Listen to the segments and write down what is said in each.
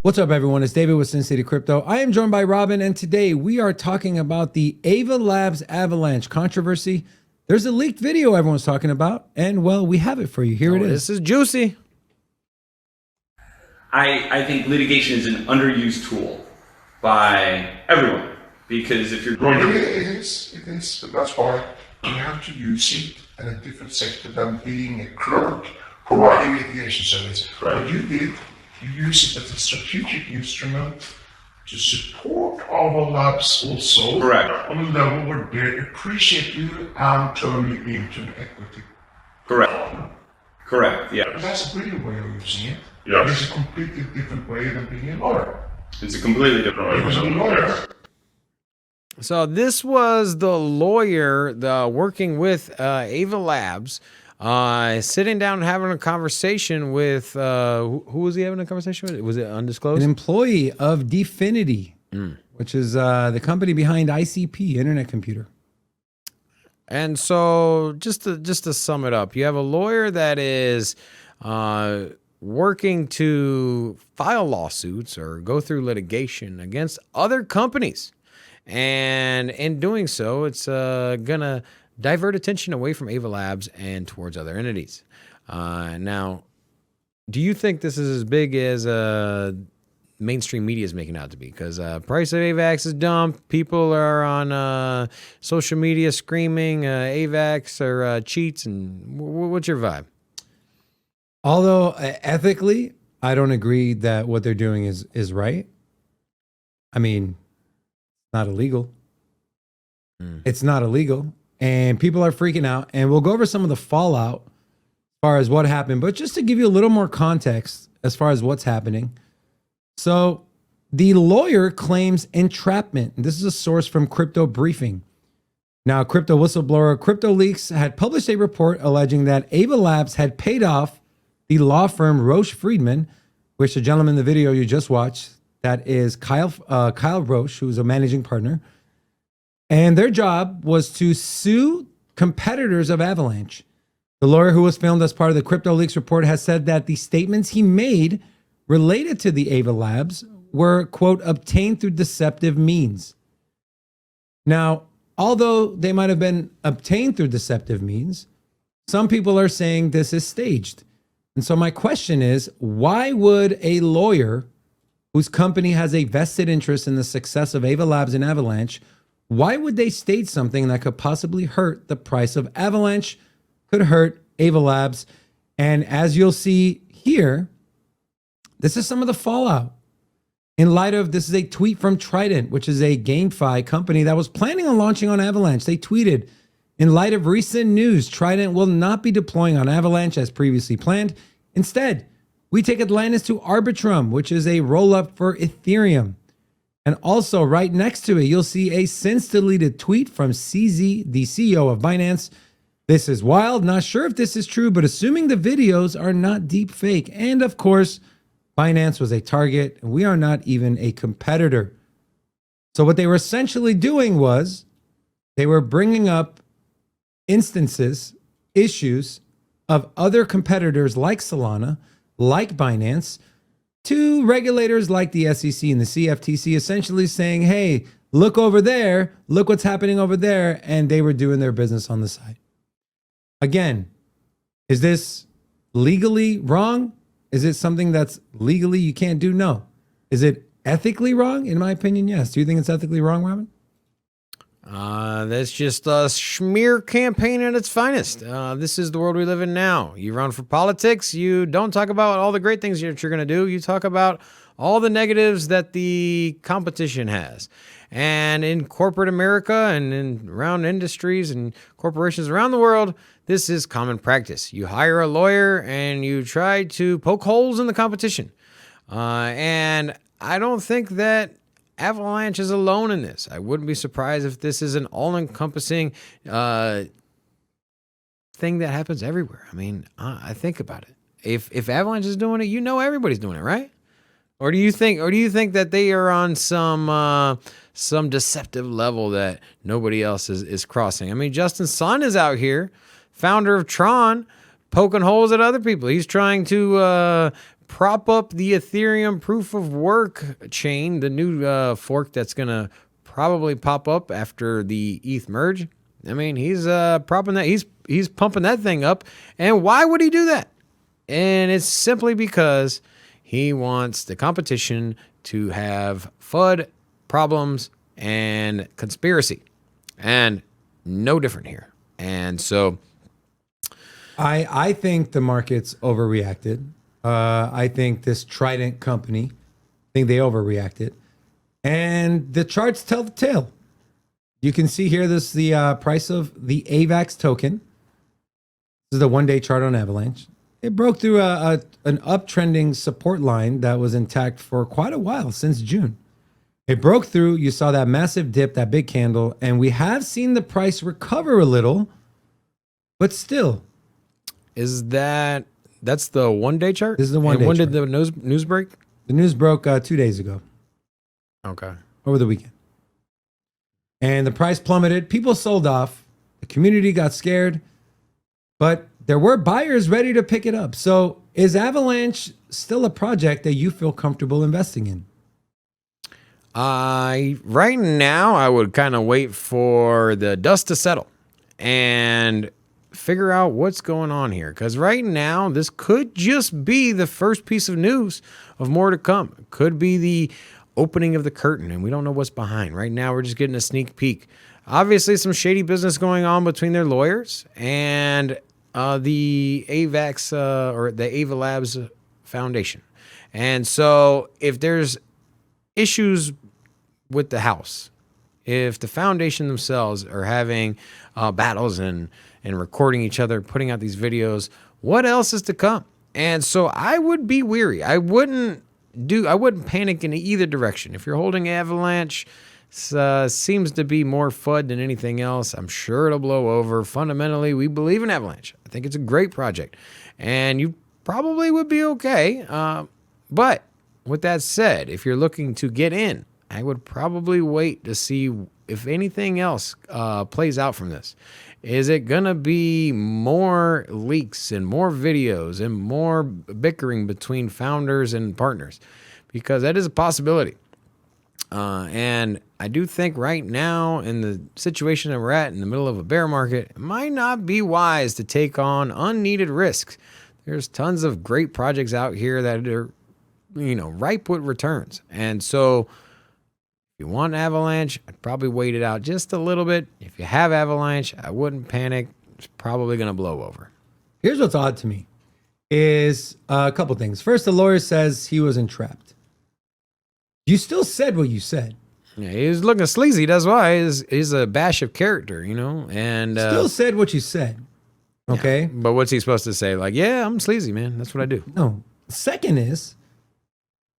What's up, everyone? It's David with Sin City Crypto. I am joined by Robin, and today we are talking about the AVAX Avalanche controversy. There's a leaked video everyone's talking about, and well, we have it for you. Here it is. This is juicy. I think litigation is an underused tool by everyone, because if you're going to... It is, but that's why you have to use it in a different sector than being a clerk providing litigation service. Right. What you did, you use it as a strategic instrument to support our labs also. Correct. On a level where they appreciate you and turn you into an equity. Correct, yeah. That's a brilliant way of using it. Yes. It's a completely different way than being a lawyer. It's a completely different way. Because a lawyer, So this was the lawyer working with Ava Labs, sitting down and having a conversation with, who was he having a conversation with? Was it undisclosed? An employee of Definity, which is the company behind ICP, Internet Computer. And so just to sum it up, you have a lawyer that is working to file lawsuits or go through litigation against other companies. And in doing so, it's going to divert attention away from Ava Labs and towards other entities. Now, do you think this is as big as mainstream media is making out to be? Because price of AVAX is dumped. People are on social media screaming AVAX or cheats. And what's your vibe? Although ethically, I don't agree that what they're doing is right. I mean, not illegal. It's not illegal. And people are freaking out. And we'll go over some of the fallout as far as what happened. But just to give you a little more context as far as what's happening. So the lawyer claims entrapment. This is a source from Crypto Briefing. Now, crypto whistleblower Crypto Leaks had published a report alleging that Ava Labs had paid off the law firm Roche Friedman, which the gentleman in the video you just watched, that is Kyle Roche, who's a managing partner. And their job was to sue competitors of Avalanche. The lawyer, who was filmed as part of the Crypto Leaks report, has said that the statements he made related to the Ava Labs were, quote, obtained through deceptive means. Now, although they might have been obtained through deceptive means, some people are saying this is staged. And so my question is, why would a lawyer whose company has a vested interest in the success of Ava Labs and Avalanche, why would they state something that could possibly hurt the price of Avalanche, could hurt Ava Labs? And as you'll see here, this is some of the fallout. In light of, this is a tweet from Trident, which is a GameFi company that was planning on launching on Avalanche. They tweeted, in light of recent news, Trident will not be deploying on Avalanche as previously planned. Instead, we take Atlantis to Arbitrum, which is a roll-up for Ethereum. And also right next to it, you'll see a since deleted tweet from CZ, the CEO of Binance. This is wild. Not sure if this is true, but assuming the videos are not deep fake. And of course, Binance was a target, and we are not even a competitor. So what they were essentially doing was they were bringing up instances, issues of other competitors like Solana, like Binance, to regulators like the SEC and the CFTC, essentially saying, hey, look over there, look what's happening over there. And they were doing their business on the side. Again, is this legally wrong? Is it something that's legally you can't do? No. Is it ethically wrong? In my opinion, yes. Do you think it's ethically wrong, Robin? That's just a smear campaign at its finest. This is the world we live in now. You run for politics, you don't talk about all the great things that you're going to do. You talk about all the negatives that the competition has. And in corporate America and around industries and corporations around the world, this is common practice. You hire a lawyer and you try to poke holes in the competition. And I don't think that Avalanche is alone in this. I wouldn't be surprised if this is an all-encompassing thing that happens everywhere. I mean, I think about it. If Avalanche is doing it, you know everybody's doing it, right? Or do you think that they are on some deceptive level that nobody else is crossing? I mean, Justin Sun is out here, founder of Tron, poking holes at other people. He's trying to prop up the Ethereum proof of work chain, the new fork that's going to probably pop up after the ETH merge. I mean, he's propping that, he's pumping that thing up. And why would he do that? And it's simply because he wants the competition to have FUD, problems, and conspiracy. And no different here. And so I think the market's overreacted. I think this Trident company, I think they overreacted. And the charts tell the tale. You can see here this the price of the AVAX token. This is the one-day chart on Avalanche. It broke through an uptrending support line that was intact for quite a while, since June. It broke through. You saw that massive dip, that big candle, and we have seen the price recover a little, but still. That's the one-day chart? This is the one-day when chart. did the news break? The news broke 2 days ago. Okay. Over the weekend. And the price plummeted. People sold off. The community got scared. But there were buyers ready to pick it up. So is Avalanche still a project that you feel comfortable investing in? Right now, I would kind of wait for the dust to settle and figure out what's going on here. Because right now, this could just be the first piece of news of more to come. It could be the opening of the curtain, and we don't know what's behind. Right now, we're just getting a sneak peek. Obviously, some shady business going on between their lawyers and the AVAX or the AvaLabs Foundation. And so if there's issues with the house, if the foundation themselves are having battles and recording each other, putting out these videos, what else is to come? And so I would be weary. I wouldn't panic in either direction. If you're holding Avalanche, seems to be more FUD than anything else. I'm sure it'll blow over. Fundamentally, we believe in Avalanche. I think it's a great project, and you probably would be okay. But with that said, if you're looking to get in, I would probably wait to see if anything else plays out from this. Is it going to be more leaks and more videos and more bickering between founders and partners? Because that is a possibility. And I do think right now, in the situation that we're at in the middle of a bear market, it might not be wise to take on unneeded risks. There's tons of great projects out here that are, ripe with returns. And so if you want Avalanche, I'd probably wait it out just a little bit. If you have Avalanche, I wouldn't panic. It's probably going to blow over. Here's what's odd to me is a couple things. First, the lawyer says he was entrapped. You still said what you said. Yeah, he's looking sleazy. That's why he's a bash of character, and Still said what you said. Okay. Yeah, but what's he supposed to say? Like, yeah, I'm sleazy, man. That's what I do. No. Second is,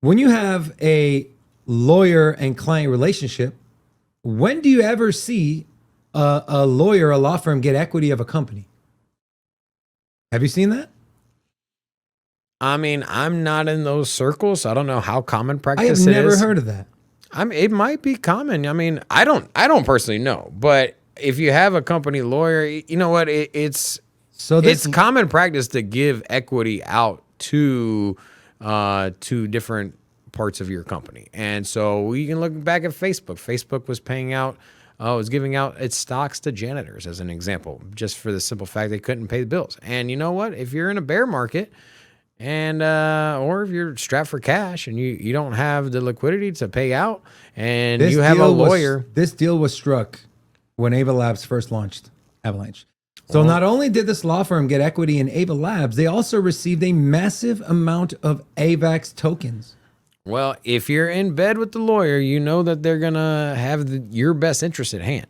when you have a lawyer and client relationship, when do you ever see a lawyer, a law firm get equity of a company? Have you seen that? I mean, I'm not in those circles, so I don't know how common I practice have it never is. heard of that. It might be common. I mean, I don't personally know, but if you have a company lawyer, you know what? It's common practice to give equity out to different parts of your company. And so we can look back at Facebook. Facebook was giving out its stocks to janitors as an example, just for the simple fact they couldn't pay the bills. And you know what? If you're in a bear market and or if you're strapped for cash and you don't have the liquidity to pay out and you have a lawyer. This deal was struck when AvaLabs first launched Avalanche. So not only did this law firm get equity in AvaLabs, they also received a massive amount of AVAX tokens. Well, if you're in bed with the lawyer, you know that they're going to have your best interest at hand.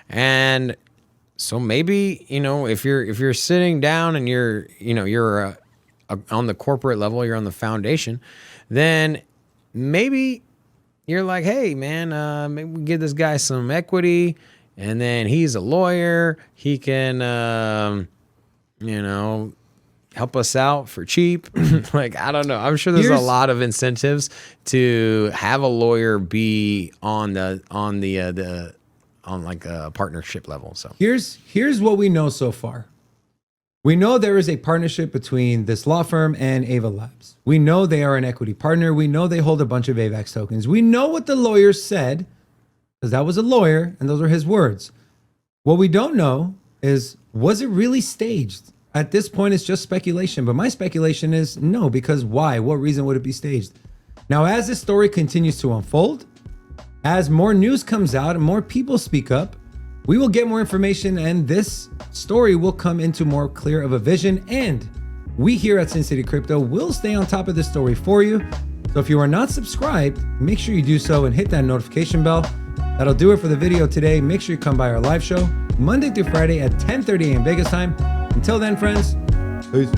And so maybe, if you're sitting down and you're on the corporate level, you're on the foundation, then maybe you're like, hey, man, maybe we give this guy some equity, and then he's a lawyer. He can, help us out for cheap. Like, I don't know. I'm sure there's a lot of incentives to have a lawyer be on a partnership level. So here's what we know so far. We know there is a partnership between this law firm and Ava Labs. We know they are an equity partner. We know they hold a bunch of AVAX tokens. We know what the lawyer said, because that was a lawyer and those are his words. What we don't know is, was it really staged? At this point, it's just speculation. But my speculation is no, because why? What reason would it be staged? Now, as this story continues to unfold, as more news comes out and more people speak up, we will get more information and this story will come into more clear of a vision. And we here at Sin City Crypto will stay on top of this story for you. So if you are not subscribed, make sure you do so and hit that notification bell. That'll do it for the video today. Make sure you come by our live show Monday through Friday at 10:30 a.m. Vegas time. Until then, friends, peace.